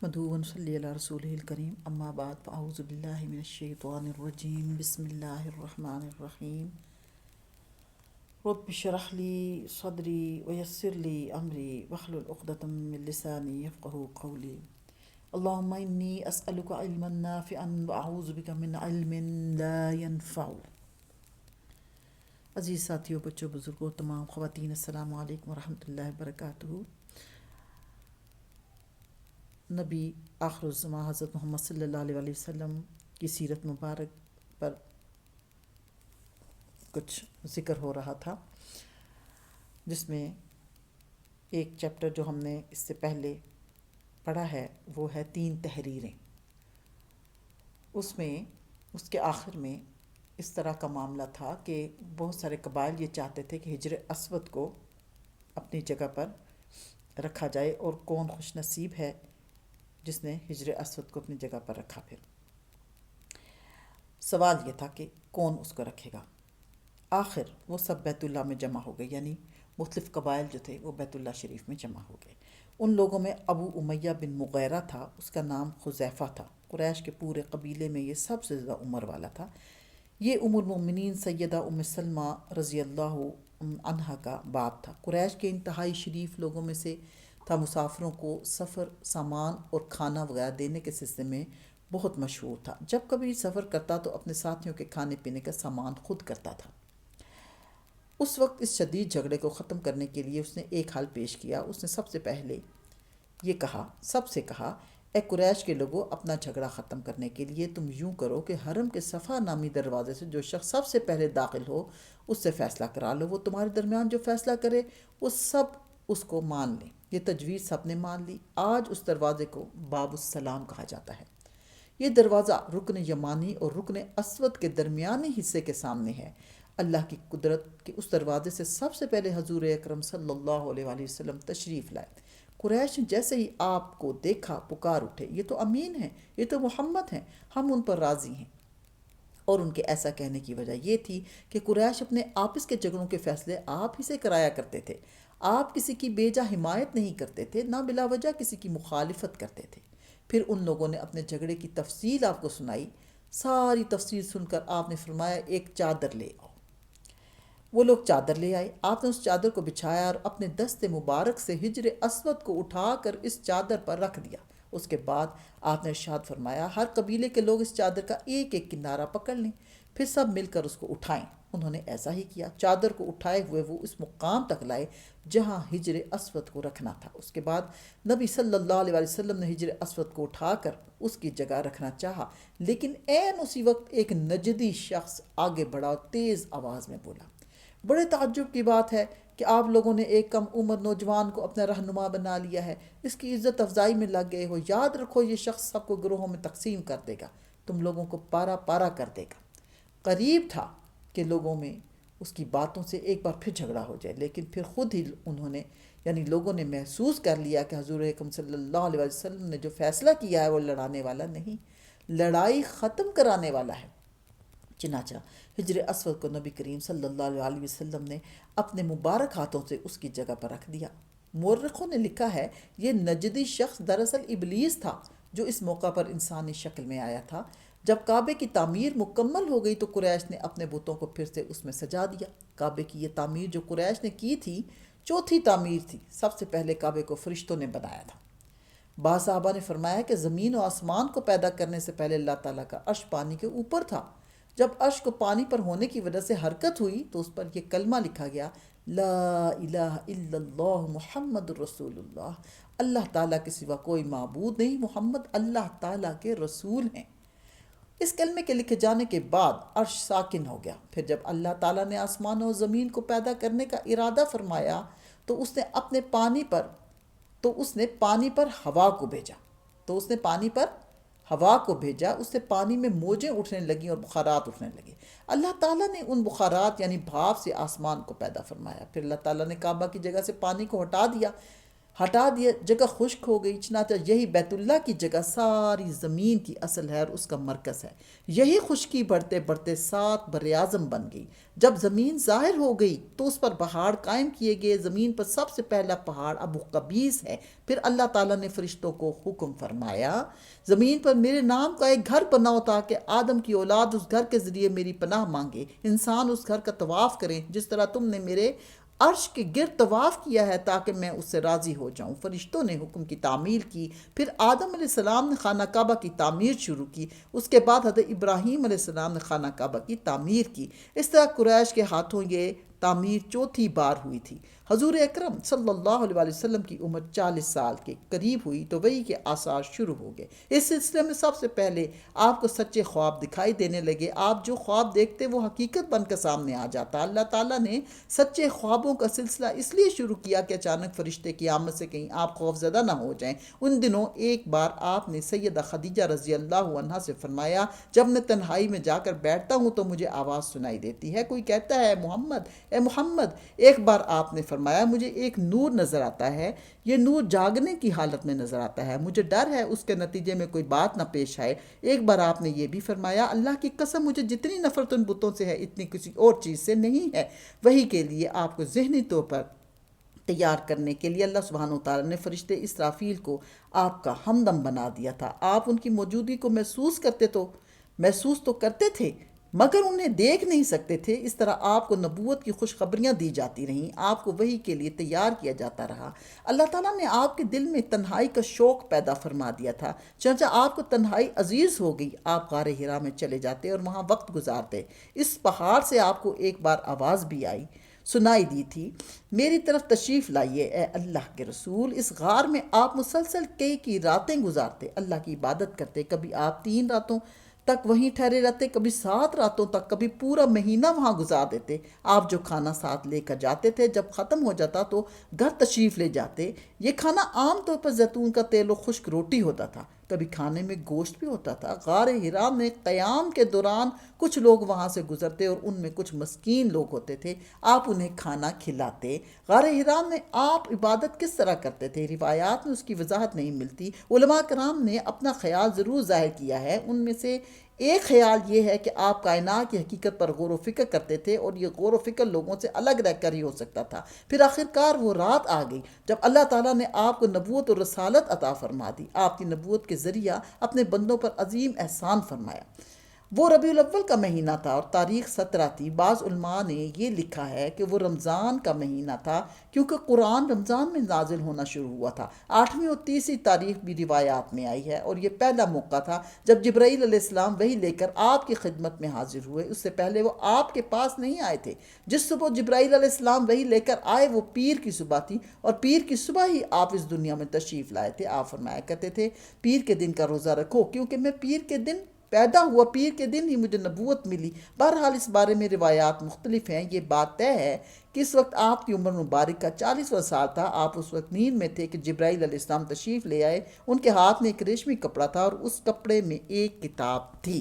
نحمده ونصلي على رسوله الكريم اما بعد فاعوذ بالله من الشيطان الرجيم بسم الله الرحمن الرحيم رب اشرح لي صدري ويسر لي امري واحلل عقدة من لساني يفقهوا قولي اللهم اني اسالك علما نافعا واعوذ بك من علم لا ينفع۔ عزیز ساتھیوں، بچوں، بزرگوں، تمام خواتین، السلام علیکم ورحمۃ اللہ وبرکاتہ۔ نبی آخر الزماں حضرت محمد صلی اللہ علیہ وسلم کی سیرت مبارک پر کچھ ذکر ہو رہا تھا، جس میں ایک چیپٹر جو ہم نے اس سے پہلے پڑھا ہے وہ ہے 3 تحریریں۔ اس میں اس کے آخر میں اس طرح کا معاملہ تھا کہ بہت سارے قبائل یہ چاہتے تھے کہ حجر اسود کو اپنی جگہ پر رکھا جائے، اور کون خوش نصیب ہے جس نے حجر اسود کو اپنی جگہ پر رکھا۔ پھر سوال یہ تھا کہ کون اس کو رکھے گا۔ آخر وہ سب بیت اللہ میں جمع ہو گئے، یعنی مختلف قبائل جو تھے وہ بیت اللہ شریف میں جمع ہو گئے۔ ان لوگوں میں ابو امیہ بن مغیرہ تھا، اس کا نام حذیفہ تھا۔ قریش کے پورے قبیلے میں یہ سب سے زیادہ عمر والا تھا۔ یہ ام المؤمنین سیدہ ام سلمہ رضی اللہ عنہا کا باپ تھا۔ قریش کے انتہائی شریف لوگوں میں سے تھا، مسافروں کو سفر، سامان اور کھانا وغیرہ دینے کے سلسلے میں بہت مشہور تھا۔ جب کبھی سفر کرتا تو اپنے ساتھیوں کے کھانے پینے کا سامان خود کرتا تھا۔ اس وقت اس شدید جھگڑے کو ختم کرنے کے لیے اس نے ایک حل پیش کیا۔ اس نے سب سے پہلے یہ کہا، اے قریش کے لوگوں، اپنا جھگڑا ختم کرنے کے لیے تم یوں کرو کہ حرم کے صفا نامی دروازے سے جو شخص سب سے پہلے داخل ہو اس سے فیصلہ کرا لو۔ وہ تمہارے درمیان جو فیصلہ کرے وہ سب اس کو مان لیں۔ یہ تجویز سب نے مان لی۔ آج اس دروازے کو باب السلام کہا جاتا ہے۔ یہ دروازہ رکن یمانی اور رکن اسود کے درمیانی حصے کے سامنے ہے۔ اللہ کی قدرت کہ اس دروازے سے سب سے پہلے حضور اکرم صلی اللہ علیہ وآلہ وسلم تشریف لائے۔ قریش نے جیسے ہی آپ کو دیکھا پکار اٹھے، یہ تو امین ہیں، یہ تو محمد ہیں، ہم ان پر راضی ہیں۔ اور ان کے ایسا کہنے کی وجہ یہ تھی کہ قریش اپنے آپس کے جھگڑوں کے فیصلے آپ ہی سے کرایا کرتے تھے۔ آپ کسی کی بیجا حمایت نہیں کرتے تھے، نہ بلا وجہ کسی کی مخالفت کرتے تھے۔ پھر ان لوگوں نے اپنے جھگڑے کی تفصیل آپ کو سنائی۔ ساری تفصیل سن کر آپ نے فرمایا، ایک چادر لے آؤ۔ وہ لوگ چادر لے آئے۔ آپ نے اس چادر کو بچھایا اور اپنے دست مبارک سے حجر اسود کو اٹھا کر اس چادر پر رکھ دیا۔ اس کے بعد آپ نے ارشاد فرمایا، ہر قبیلے کے لوگ اس چادر کا ایک ایک کنارہ پکڑ لیں، پھر سب مل کر اس کو اٹھائیں۔ انہوں نے ایسا ہی کیا۔ چادر کو اٹھائے ہوئے وہ اس مقام تک لائے جہاں حجر اسود کو رکھنا تھا۔ اس کے بعد نبی صلی اللہ علیہ وسلم نے حجر اسود کو اٹھا کر اس کی جگہ رکھنا چاہا، لیکن عین اسی وقت ایک نجدی شخص آگے بڑھا اور تیز آواز میں بولا۔ بڑے تعجب کی بات ہے کہ آپ لوگوں نے ایک کم عمر نوجوان کو اپنا رہنما بنا لیا ہے، اس کی عزت افزائی میں لگ گئے ہو۔ یاد رکھو، یہ شخص سب کو گروہوں میں تقسیم کر دے گا، تم لوگوں کو پارا پارا کر دے گا۔ قریب تھا کہ لوگوں میں اس کی باتوں سے ایک بار پھر جھگڑا ہو جائے، لیکن پھر خود ہی لوگوں نے محسوس کر لیا کہ حضور اکرم صلی اللہ علیہ وسلم نے جو فیصلہ کیا ہے وہ لڑانے والا نہیں، لڑائی ختم کرانے والا ہے۔ چنانچہ حجر اسود کو نبی کریم صلی اللہ علیہ وسلم نے اپنے مبارک ہاتھوں سے اس کی جگہ پر رکھ دیا۔ مورخوں نے لکھا ہے، یہ نجدی شخص دراصل ابلیس تھا جو اس موقع پر انسانی شکل میں آیا تھا۔ جب کعبے کی تعمیر مکمل ہو گئی تو قریش نے اپنے بتوں کو پھر سے اس میں سجا دیا۔ کعبے کی یہ تعمیر جو قریش نے کی تھی، چوتھی تعمیر تھی۔ سب سے پہلے کعبے کو فرشتوں نے بنایا تھا۔ بعض صحابہ نے فرمایا کہ زمین و آسمان کو پیدا کرنے سے پہلے اللہ تعالیٰ کا عرش پانی کے اوپر تھا۔ جب عرش کو پانی پر ہونے کی وجہ سے حرکت ہوئی تو اس پر یہ کلمہ لکھا گیا، لا الہ الا اللہ محمد الرسول اللہ۔ اللہ تعالیٰ کے سوا کوئی معبود نہیں، محمد اللہ تعالیٰ کے رسول ہیں۔ اس کلمے کے لکھے جانے کے بعد عرش ساکن ہو گیا۔ پھر جب اللہ تعالیٰ نے آسمان اور زمین کو پیدا کرنے کا ارادہ فرمایا تو اس نے پانی پر ہوا کو بھیجا۔ اس سے پانی میں موجیں اٹھنے لگیں اور بخارات اٹھنے لگے۔ اللہ تعالیٰ نے ان بخارات یعنی بھاپ سے آسمان کو پیدا فرمایا۔ پھر اللہ تعالیٰ نے کعبہ کی جگہ سے پانی کو ہٹا دیا۔ ہٹا دیا، جگہ خشک ہو گئی، چنانچہ یہی بیت اللہ کی جگہ ساری زمین کی اصل ہے اور اس کا مرکز ہے۔ یہی خشکی بڑھتے بڑھتے 7 براعظم بن گئی۔ جب زمین ظاہر ہو گئی تو اس پر پہاڑ قائم کیے گئے۔ زمین پر سب سے پہلا پہاڑ ابو قبیس ہے۔ پھر اللہ تعالیٰ نے فرشتوں کو حکم فرمایا زمین پر میرے نام کا ایک گھر بناؤ تاکہ آدم کی اولاد اس گھر کے ذریعے میری پناہ مانگے، انسان اس گھر کا طواف کریں جس طرح تم نے میرے عرش کے گرد طواف کیا ہے تاکہ میں اس سے راضی ہو جاؤں۔ فرشتوں نے حکم کی تعمیل کی، پھر آدم علیہ السلام نے خانہ کعبہ کی تعمیر شروع کی، اس کے بعد حضرت ابراہیم علیہ السلام نے خانہ کعبہ کی تعمیر کی۔ اس طرح قریش کے ہاتھوں یہ تعمیر چوتھی بار ہوئی تھی۔ حضور اکرم صلی اللہ علیہ وسلم کی عمر 40 سال کے قریب ہوئی تو وحی کے آثار شروع ہو گئے۔ اس سلسلے میں سب سے پہلے آپ کو سچے خواب دکھائی دینے لگے۔ آپ جو خواب دیکھتے وہ حقیقت بن کر سامنے آ جاتا۔ اللہ تعالیٰ نے سچے خوابوں کا سلسلہ اس لیے شروع کیا کہ اچانک فرشتے کی آمد سے کہیں آپ خوف زدہ نہ ہو جائیں۔ ان دنوں ایک بار آپ نے سیدہ خدیجہ رضی اللہ عنہا سے فرمایا جب میں تنہائی میں جا کر بیٹھتا ہوں تو مجھے آواز سنائی دیتی ہے، کوئی کہتا ہے محمد، اے محمد۔ ایک بار آپ نے فرمایا مجھے ایک نور نظر آتا ہے، یہ نور جاگنے کی حالت میں نظر آتا ہے، مجھے ڈر ہے اس کے نتیجے میں کوئی بات نہ پیش آئے۔ ایک بار آپ نے یہ بھی فرمایا اللہ کی قسم مجھے جتنی نفرت ان بتوں سے ہے اتنی کسی اور چیز سے نہیں ہے۔ وحی کے لیے آپ کو ذہنی طور پر تیار کرنے کے لیے اللہ سبحانہ وتعالیٰ نے فرشتے اسرافیل کو آپ کا ہمدم بنا دیا تھا۔ آپ ان کی موجودگی کو محسوس تو کرتے تھے مگر انہیں دیکھ نہیں سکتے تھے۔ اس طرح آپ کو نبوت کی خوشخبریاں دی جاتی رہیں، آپ کو وحی کے لیے تیار کیا جاتا رہا۔ اللہ تعالیٰ نے آپ کے دل میں تنہائی کا شوق پیدا فرما دیا تھا، چنانچہ آپ کو تنہائی عزیز ہو گئی۔ آپ غار حرا میں چلے جاتے اور وہاں وقت گزارتے۔ اس پہاڑ سے آپ کو ایک بار آواز بھی سنائی دی تھی، میری طرف تشریف لائیے اے اللہ کے رسول۔ اس غار میں آپ مسلسل کئی راتیں گزارتے، اللہ کی عبادت کرتے۔ کبھی آپ 3 راتوں تک وہیں ٹھہرے رہتے، کبھی 7 راتوں تک، کبھی پورا مہینہ وہاں گزار دیتے۔ آپ جو کھانا ساتھ لے کر جاتے تھے جب ختم ہو جاتا تو گھر تشریف لے جاتے۔ یہ کھانا عام طور پر زیتون کا تیل و خشک روٹی ہوتا تھا، کبھی کھانے میں گوشت بھی ہوتا تھا۔ غار حرا میں قیام کے دوران کچھ لوگ وہاں سے گزرتے اور ان میں کچھ مسکین لوگ ہوتے تھے، آپ انہیں کھانا کھلاتے۔ غار حرا میں آپ عبادت کس طرح کرتے تھے؟ روایات میں اس کی وضاحت نہیں ملتی۔ علماء کرام نے اپنا خیال ضرور ظاہر کیا ہے، ان میں سے ایک خیال یہ ہے کہ آپ کائنات کی حقیقت پر غور و فکر کرتے تھے اور یہ غور و فکر لوگوں سے الگ رہ کر ہی ہو سکتا تھا۔ پھر آخرکار وہ رات آ گئی جب اللہ تعالیٰ نے آپ کو نبوت اور رسالت عطا فرما دی، آپ کی نبوت کے ذریعہ اپنے بندوں پر عظیم احسان فرمایا۔ وہ ربیع الاول کا مہینہ تھا اور تاریخ 17 تھی۔ بعض علماء نے یہ لکھا ہے کہ وہ رمضان کا مہینہ تھا کیونکہ قرآن رمضان میں نازل ہونا شروع ہوا تھا۔ 8ویں اور 30ویں تاریخ بھی روایات میں آئی ہے اور یہ پہلا موقع تھا جب جبرائیل علیہ السلام وحی لے کر آپ کی خدمت میں حاضر ہوئے۔ اس سے پہلے وہ آپ کے پاس نہیں آئے تھے۔ جس صبح جبرائیل علیہ السلام وحی لے کر آئے وہ پیر کی صبح تھی اور پیر کی صبح ہی آپ اس دنیا میں تشریف لائے تھے۔ آپ فرمایا کرتے تھے پیر کے دن کا روزہ رکھو کیونکہ میں پیر کے دن پیدا ہوا، پیر کے دن ہی مجھے نبوت ملی۔ بہرحال اس بارے میں روایات مختلف ہیں۔ یہ بات طے ہے کہ اس وقت آپ کی عمر مبارک کا 40واں سال تھا۔ آپ اس وقت نیند میں تھے کہ جبرائیل علیہ السلام تشریف لے آئے۔ ان کے ہاتھ میں ایک ریشمی کپڑا تھا اور اس کپڑے میں ایک کتاب تھی۔